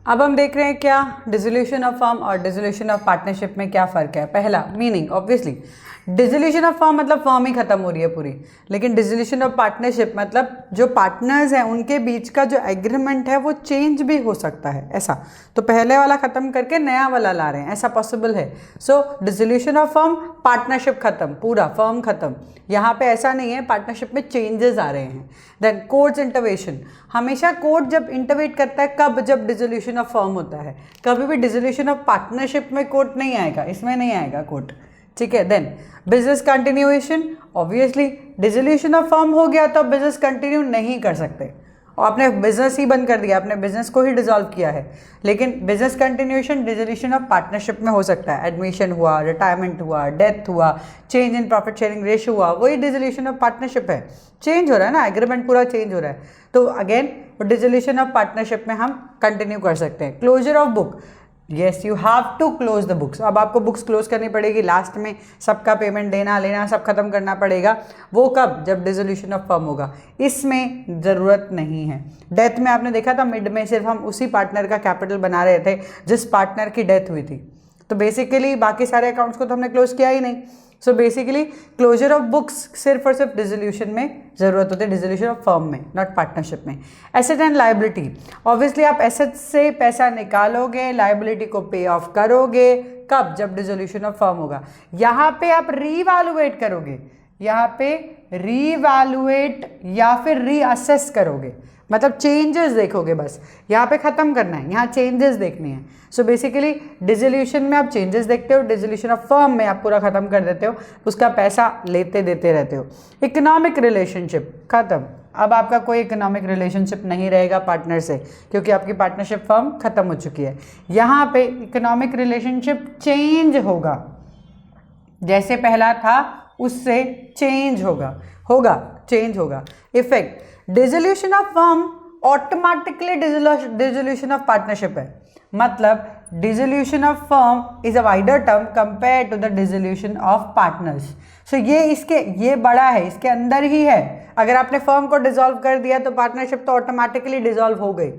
अब हम देख रहे हैं क्या डिसोल्यूशन ऑफ फर्म और डिसोल्यूशन ऑफ पार्टनरशिप में क्या फ़र्क है। पहला meaning obviously dissolution of firm मतलब फर्म ही खत्म हो रही है पूरी, लेकिन डिसोल्यूशन ऑफ पार्टनरशिप मतलब जो पार्टनर्स हैं उनके बीच का जो एग्रीमेंट है वो चेंज भी हो सकता है ऐसा। तो पहले वाला ख़त्म करके नया वाला ला रहे हैं, ऐसा पॉसिबल है। सो डिसोल्यूशन ऑफ फर्म पार्टनरशिप खत्म, पूरा फर्म खत्म। यहाँ पे ऐसा नहीं है, पार्टनरशिप में चेंजेस आ रहे हैं। देन कोर्ट्स इंटरवेंशन, हमेशा कोर्ट जब इंटरवेट करता है कब, जब डिसोल्यूशन ऑफ फर्म होता है। कभी भी डिसोल्यूशन ऑफ पार्टनरशिप में कोर्ट नहीं आएगा, इसमें नहीं आएगा कोर्ट, ठीक है। Then business continuation, obviously dissolution of firm हो गया तो बिजनेस कंटिन्यू नहीं कर सकते और आपने बिजनेस ही बंद कर दिया, आपने बिजनेस को ही डिसॉल्व किया है। लेकिन business continuation dissolution of partnership में हो सकता है। एडमिशन हुआ, रिटायरमेंट हुआ, डेथ हुआ, change in profit sharing ratio हुआ, वही डिसोल्यूशन ऑफ पार्टनरशिप है। चेंज हो रहा है ना, एग्रीमेंट पूरा चेंज हो रहा है, तो अगेन डिसोल्यूशन ऑफ पार्टनरशिप में हम कंटिन्यू कर सकते हैं। Closure of book, yes you have to close the books. अब आपको बुक्स क्लोज करनी पड़ेगी, लास्ट में सबका पेमेंट देना लेना सब खत्म करना पड़ेगा। वो कब, जब डिसोल्यूशन ऑफ फर्म होगा। इसमें ज़रूरत नहीं है। डेथ में आपने देखा था मिड में सिर्फ हम उसी पार्टनर का कैपिटल बना रहे थे जिस पार्टनर की डेथ हुई थी, तो बेसिकली बाकी सारे अकाउंट्स को तो हमने क्लोज किया ही नहीं। So basically closure of books सिर्फ और सिर्फ डिसोल्यूशन में ज़रूरत होती है, डिसोल्यूशन ऑफ फर्म में, नॉट पार्टनरशिप में। एसेट एंड लायबिलिटी, ऑब्वियसली आप एसेट से पैसा निकालोगे, लायबिलिटी को पे ऑफ करोगे कब, जब डिसोल्यूशन ऑफ फर्म होगा। यहाँ पे आप रीवैल्यूएट करोगे, यहाँ पे रीवैल्यूएट या फिर रीअसेस करोगे, मतलब चेंजेस देखोगे, बस यहाँ पे ख़त्म करना है, यहाँ चेंजेस देखनी है। सो बेसिकली डिसोल्यूशन में आप चेंजेस देखते हो, डिसोल्यूशन ऑफ फर्म में आप पूरा ख़त्म कर देते हो, उसका पैसा लेते देते रहते हो। इकोनॉमिक रिलेशनशिप ख़त्म, अब आपका कोई इकोनॉमिक रिलेशनशिप नहीं रहेगा पार्टनर से, क्योंकि आपकी पार्टनरशिप फर्म ख़त्म हो चुकी है। यहाँ पे इकोनॉमिक रिलेशनशिप चेंज होगा, जैसे पहला था उससे चेंज होगा चेंज होगा। Effect, dissolution of firm automatically dissolution of partnership है, मतलब dissolution of firm is a wider term compare to the dissolution of partners. So ये बड़ा है, इसके अंदर ही है। अगर आपने फर्म को डिसॉल्व कर दिया तो पार्टनरशिप तो ऑटोमेटिकली डिसॉल्व हो गई,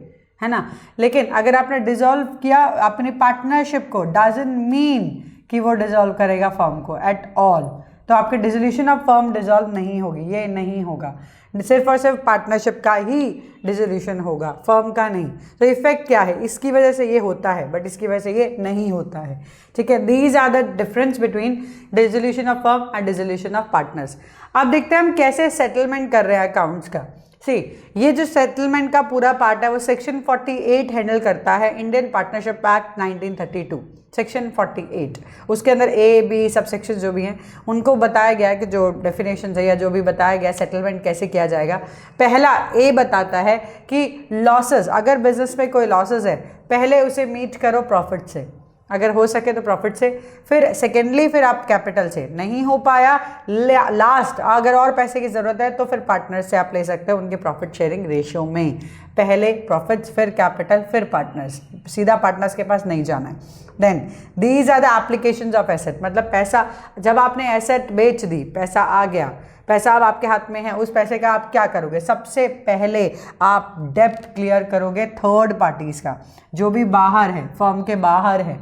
है ना। लेकिन अगर आपने डिसॉल्व किया अपनी पार्टनरशिप को, डजंट मीन कि वो डिसॉल्व करेगा फर्म को एट ऑल। तो आपकी डिसोल्यूशन ऑफ फर्म डिसॉल्व नहीं होगी, ये नहीं होगा। सिर्फ और सिर्फ पार्टनरशिप का ही डिसोल्यूशन होगा, फर्म का नहीं। तो इफेक्ट क्या है, इसकी वजह से ये होता है बट इसकी वजह से ये नहीं होता है, ठीक है। These are the difference between dissolution of firm and dissolution of partners. अब देखते हैं हम कैसे सेटलमेंट कर रहे हैं अकाउंट्स का। सी, ये जो सेटलमेंट का पूरा पार्ट है वो सेक्शन 48 हैंडल करता है, इंडियन पार्टनरशिप एक्ट 1932 सेक्शन 48। उसके अंदर ए बी सब सेक्शन जो भी हैं उनको बताया गया है कि जो डेफिनेशन है या जो भी बताया गया सेटलमेंट कैसे किया जाएगा। पहला ए बताता है कि लॉसेस, अगर बिजनेस में कोई लॉसेस है पहले उसे मीट करो प्रॉफिट से, अगर हो सके तो प्रॉफिट से, फिर सेकेंडली फिर आप कैपिटल से, नहीं हो पाया लास्ट अगर और पैसे की ज़रूरत है तो फिर पार्टनर से आप ले सकते हो उनके प्रॉफिट शेयरिंग रेशियो में। पहले प्रॉफिट्स फिर कैपिटल फिर पार्टनर्स, सीधा पार्टनर्स के पास नहीं जाना है। Then these are the applications of asset, मतलब पैसा जब आपने एसेट बेच दी, पैसा आ गया, पैसा अब आपके हाथ में है, उस पैसे का आप क्या करोगे, सबसे पहले आप डेब्ट क्लियर करोगे थर्ड पार्टीज़ का, जो भी बाहर है, फर्म के बाहर है,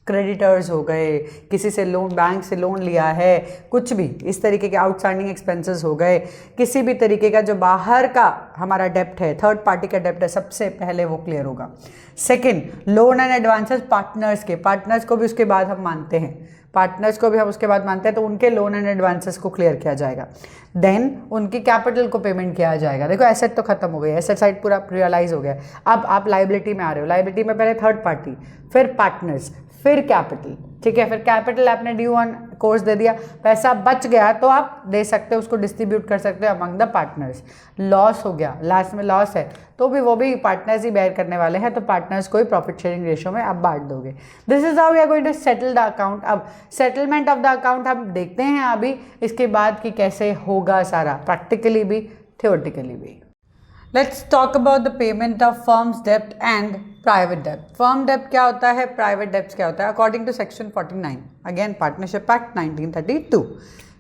क्रेडिटर्स हो गए, किसी से लोन, बैंक से लोन लिया है, कुछ भी इस तरीके के आउटस्टैंडिंग एक्सपेंसेस हो गए, किसी भी तरीके का जो बाहर का हमारा डेप्ट है, थर्ड पार्टी का डेप्ट है, सबसे पहले वो क्लियर होगा। Second, loan and advances partners के, पार्टनर्स को भी उसके बाद हम मानते हैं, पार्टनर्स को भी हम उसके बाद मानते हैं, तो उनके लोन एंड एडवांसेस को क्लियर किया जाएगा। देन उनकी कैपिटल को पेमेंट किया जाएगा। देखो एसेट तो खत्म हो गई, एसेट साइड पूरा रियलाइज हो गया। अब आप लायबिलिटी में आ रहे हो, लायबिलिटी में पहले थर्ड पार्टी, फिर पार्टनर्स, फिर कैपिटल, ठीक है। फिर कैपिटल आपने ड्यू ऑन कोर्स दे दिया, पैसा बच गया तो आप दे सकते हो, उसको डिस्ट्रीब्यूट कर सकते हो अमंग द पार्टनर्स। लॉस हो गया, लास्ट में लॉस है तो भी वो भी पार्टनर्स ही बेयर करने वाले हैं, तो पार्टनर्स को ही प्रॉफिट शेयरिंग रेशियो में आप बांट दोगे। This is how we are going to settle the account. अब सेटलमेंट ऑफ द अकाउंट हम देखते हैं अभी इसके बाद कि कैसे होगा सारा, प्रैक्टिकली भी थियोरेटिकली भी। Let's talk about the payment of firms dept and private dept. Firm डेप्ट क्या होता है, प्राइवेट डेप्ट क्या होता है, according to section 49 again partnership act 1932।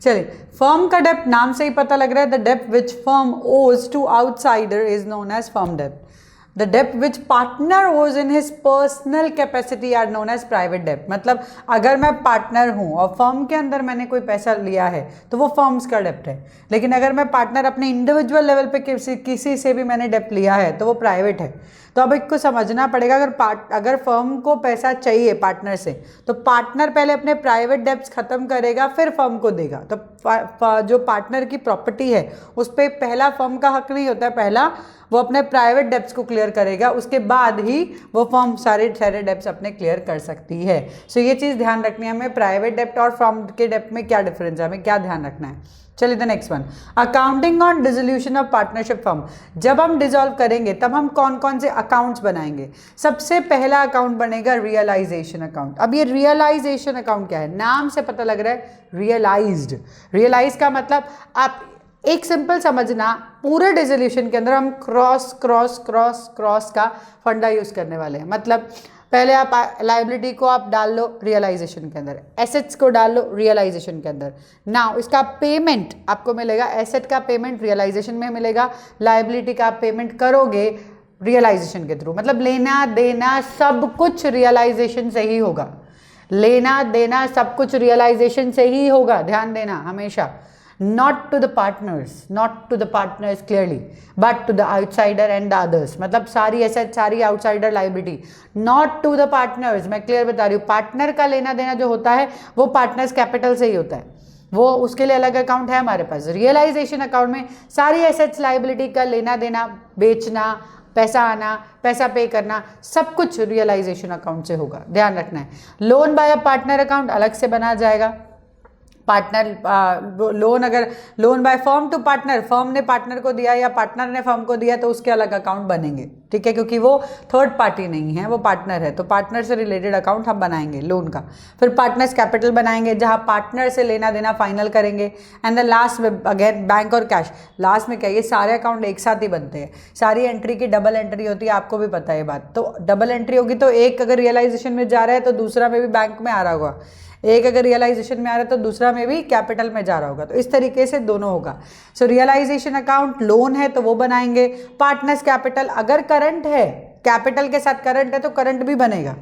चलिए, फर्म का डेप्ट नाम से ही पता लग रहा है, द डेप्ट विच फर्म ओज to outsider is known as firm dept. The dept which partner was in his personal capacity are known as private डेप्ट। मतलब अगर मैं पार्टनर हूँ और फर्म के अंदर मैंने कोई पैसा लिया है तो वो फर्म्स का डेप्ट है, लेकिन अगर मैं पार्टनर अपने इंडिविजुअल लेवल पे किसी से भी मैंने डेप्ट लिया है तो वो प्राइवेट है। तो अब इसको समझना पड़ेगा, अगर फर्म को पैसा चाहिए पार्टनर से तो पार्टनर पहले अपने प्राइवेट डेप्ट्स खत्म करेगा फिर फर्म को देगा। तो जो पार्टनर की प्रॉपर्टी है उस पर पहला फर्म का हक नहीं होता है, पहला वो अपने प्राइवेट डेप्ट्स को क्लियर करेगा, उसके बाद ही वो फर्म सारे डेप्ट्स अपने क्लियर कर सकती है। सो ये चीज़ ध्यान रखनी है हमें, प्राइवेट डेप्ट और फर्म के डेप्ट में क्या डिफरेंस है, हमें क्या ध्यान रखना है। चलिए the next one, accounting on dissolution of partnership firm. जब हम डिसॉल्व करेंगे तब हम कौन कौन से अकाउंट्स बनाएंगे। सबसे पहला अकाउंट बनेगा रियलाइजेशन अकाउंट। अब ये रियलाइजेशन अकाउंट क्या है, नाम से पता लग रहा है रियलाइज्ड। रियलाइज का मतलब आप एक सिंपल समझना, पूरे डिसोल्यूशन के अंदर हम क्रॉस क्रॉस क्रॉस क्रॉस का फंडा यूज करने वाले हैं। मतलब पहले आप लाइबिलिटी को आप डाल लो रियलाइजेशन के अंदर, एसेट्स को डाल लो रियलाइजेशन के अंदर। नाउ इसका पेमेंट आपको मिलेगा, एसेट का पेमेंट रियलाइजेशन में मिलेगा, लाइबिलिटी का आप पेमेंट करोगे रियलाइजेशन के थ्रू। मतलब लेना देना सब कुछ रियलाइजेशन से ही होगा, लेना देना सब कुछ रियलाइजेशन से ही होगा, ध्यान देना हमेशा। not to the partners clearly but to the outsider and the others। मतलब सारी एसेट सारी outsider liability, not to the partners। मैं क्लियर बता रही हूँ, पार्टनर का लेना देना जो होता है वो पार्टनर्स कैपिटल से ही होता है, वो उसके लिए अलग अकाउंट है हमारे पास। रियलाइजेशन अकाउंट में सारी एसेट्स लाइबिलिटी का लेना देना, बेचना, पैसा आना, पैसा पे करना, सब कुछ रियलाइजेशन अकाउंट से होगा, ध्यान रखना है। Loan by a partner account अलग से बना जाएगा। पार्टनर लोन, अगर loan by firm to partner, firm ने पार्टनर को दिया या पार्टनर ने फर्म को दिया तो उसके अलग अकाउंट बनेंगे, ठीक है, क्योंकि वो थर्ड पार्टी नहीं है, वो पार्टनर है, तो पार्टनर से रिलेटेड अकाउंट हम बनाएंगे लोन का। फिर पार्टनर्स कैपिटल बनाएंगे जहां पार्टनर से लेना देना फाइनल करेंगे। एंड देन लास्ट में अगेन बैंक और कैश। लास्ट में क्या, ये सारे अकाउंट एक साथ ही बनते हैं, सारी एंट्री की डबल एंट्री होती है, आपको भी पता है ये बात। तो डबल एंट्री होगी तो एक अगर रियलाइजेशन में जा रहा है तो दूसरा में भी बैंक में आ रहा होगा, एक अगर रियलाइजेशन में आ रहा है तो दूसरा में भी कैपिटल में जा रहा होगा, तो इस तरीके से दोनों होगा। सो रियलाइजेशन अकाउंट लोन है तो वो बनाएंगे। पार्टनर्स कैपिटल अगर करंट है, कैपिटल के साथ करंट है तो करंट भी बनेगा,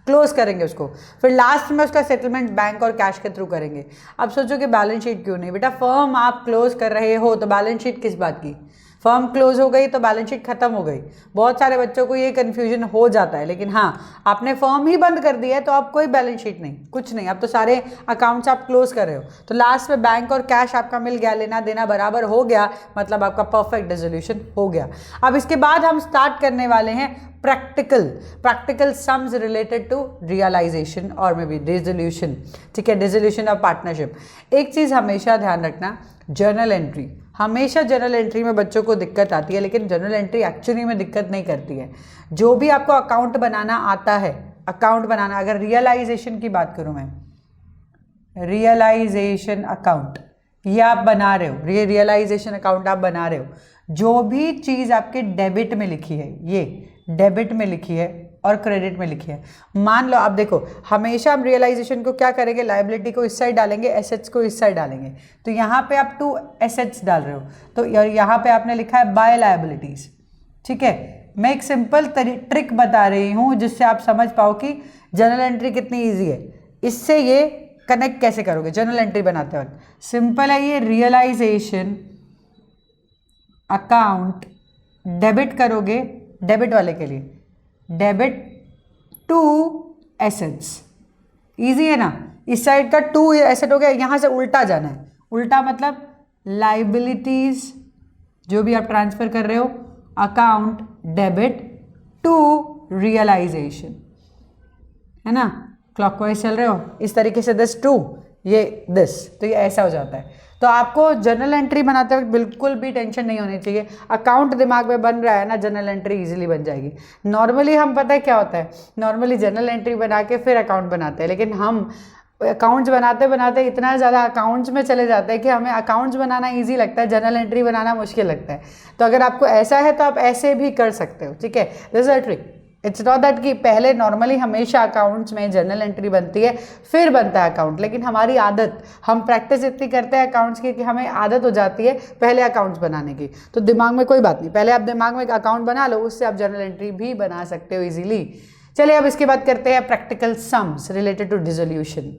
क्लोज करेंगे उसको। फिर लास्ट में उसका सेटलमेंट बैंक और कैश के थ्रू करेंगे। अब सोचो कि बैलेंस शीट क्यों नहीं, बेटा फर्म आप क्लोज कर रहे हो तो बैलेंस शीट किस बात की, फर्म क्लोज हो गई तो बैलेंस शीट खत्म हो गई। बहुत सारे बच्चों को ये कन्फ्यूजन हो जाता है, लेकिन हाँ आपने फर्म ही बंद कर दिया है तो आप कोई बैलेंस शीट नहीं, कुछ नहीं, अब तो सारे अकाउंट्स आप क्लोज कर रहे हो। तो लास्ट में बैंक और कैश आपका मिल गया, लेना देना बराबर हो गया, मतलब आपका परफेक्ट डिसोल्यूशन हो गया। अब इसके बाद हम स्टार्ट करने वाले हैं practical sums related to realization और मे बी डिसोल्यूशन, ठीक है, डिसोल्यूशन ऑफ पार्टनरशिप। एक चीज़ हमेशा ध्यान रखना, जर्नल एंट्री, हमेशा जर्नल एंट्री में बच्चों को दिक्कत आती है, लेकिन जर्नल एंट्री एक्चुअली में दिक्कत नहीं करती है। जो भी आपको अकाउंट बनाना आता है, अकाउंट बनाना, अगर रियलाइजेशन की बात करूं मैं, रियलाइजेशन अकाउंट ये आप बना रहे हो, रियलाइजेशन अकाउंट आप बना रहे हो, जो भी चीज़ आपके डेबिट में लिखी है, ये डेबिट में लिखी है और क्रेडिट में लिखी है। मान लो आप देखो, हमेशा हम रियलाइजेशन को क्या करेंगे, लायबिलिटी को इस साइड डालेंगे, एसेट्स को इस साइड डालेंगे। तो यहाँ पे आप 2 एसेट्स डाल रहे हो, तो यहाँ पे आपने लिखा है बाय लायबिलिटीज, ठीक है। मैं एक सिंपल ट्रिक बता रही हूँ जिससे आप समझ पाओ कि जर्नल एंट्री कितनी ईजी है। इससे ये कनेक्ट कैसे करोगे जर्नल एंट्री बनाते वक्त, सिंपल है, ये रियलाइजेशन अकाउंट डेबिट करोगे, डेबिट वाले के लिए डेबिट टू एसेट्स, इजी है ना। इस साइड का 2 एसेट हो गया, यहाँ से उल्टा जाना है, उल्टा मतलब लाइबिलिटीज जो भी आप ट्रांसफर कर रहे हो, अकाउंट डेबिट टू रियलाइजेशन, है ना, क्लॉकवाइज चल रहे हो इस तरीके से, दिस टू ये दिस, तो ये ऐसा हो जाता है। तो आपको जर्नल एंट्री बनाते वक्त बिल्कुल भी टेंशन नहीं होनी चाहिए। अकाउंट दिमाग में बन रहा है ना, जर्नल एंट्री इजीली बन जाएगी। नॉर्मली हम पता है क्या होता है, नॉर्मली जर्नल एंट्री बना के फिर अकाउंट बनाते हैं, लेकिन हम अकाउंट्स बनाते बनाते इतना ज़्यादा अकाउंट्स में चले जाते हैं कि हमें अकाउंट्स बनाना ईजी लगता है, जर्नल एंट्री बनाना मुश्किल लगता है। तो अगर आपको ऐसा है तो आप ऐसे भी कर सकते हो, ठीक है, this is a trick. It's not that कि पहले नॉर्मली हमेशा अकाउंट्स में जर्नल एंट्री बनती है फिर बनता है अकाउंट, लेकिन हमारी आदत, हम प्रैक्टिस इतनी करते हैं अकाउंट्स की कि हमें आदत हो जाती है पहले अकाउंट्स बनाने की। तो दिमाग में कोई बात नहीं, पहले आप दिमाग में एक अकाउंट बना लो, उससे आप जर्नल एंट्री भी बना सकते हो इजीली। चलिए अब इसके बाद करते हैं practical sums related to dissolution.